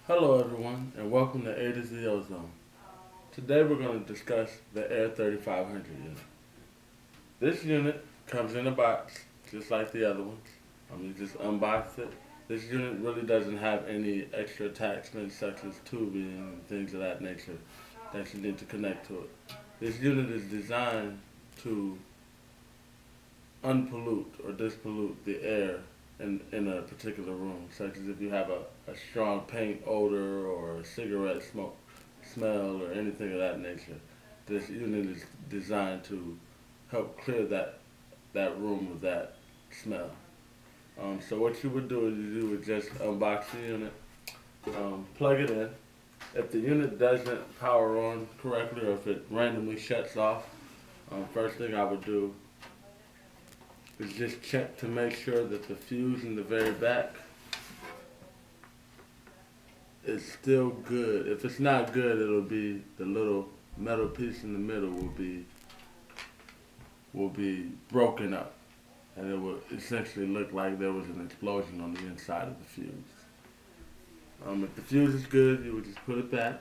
Hello everyone and welcome to A to Z Ozone. Today we're going to discuss the Air-3500 unit. This unit comes in a box just like the other ones. You just unbox it. This unit really doesn't have any extra attachments such as tubing and things of that nature that you need to connect to it. This unit is designed to unpollute or dispollute the air in a particular room, such as if you have a strong paint odor or a cigarette smoke smell or anything of that nature. This unit is designed to help clear that room of that smell. So what you would do is you would just unbox the unit, plug it in. If the unit doesn't power on correctly or if it randomly shuts off, first thing I would do is just check to make sure that the fuse in the very back is still good. If it's not good, it'll be the little metal piece in the middle will be broken up, and it will essentially look like there was an explosion on the inside of the fuse. If the fuse is good, you would just put it back.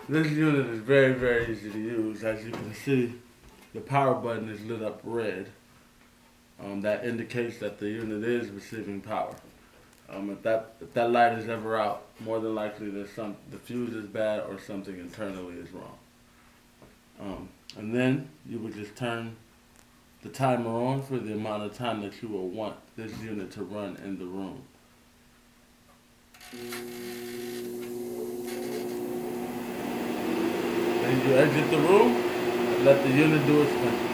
This unit is very, very easy to use. As you can see, the power button is lit up red. That indicates that the unit is receiving power. If that light is ever out, more than likely the fuse is bad or something internally is wrong. And then you would just turn the timer on for the amount of time that you will want this unit to run in the room. Then you exit the room and let the unit do its thing.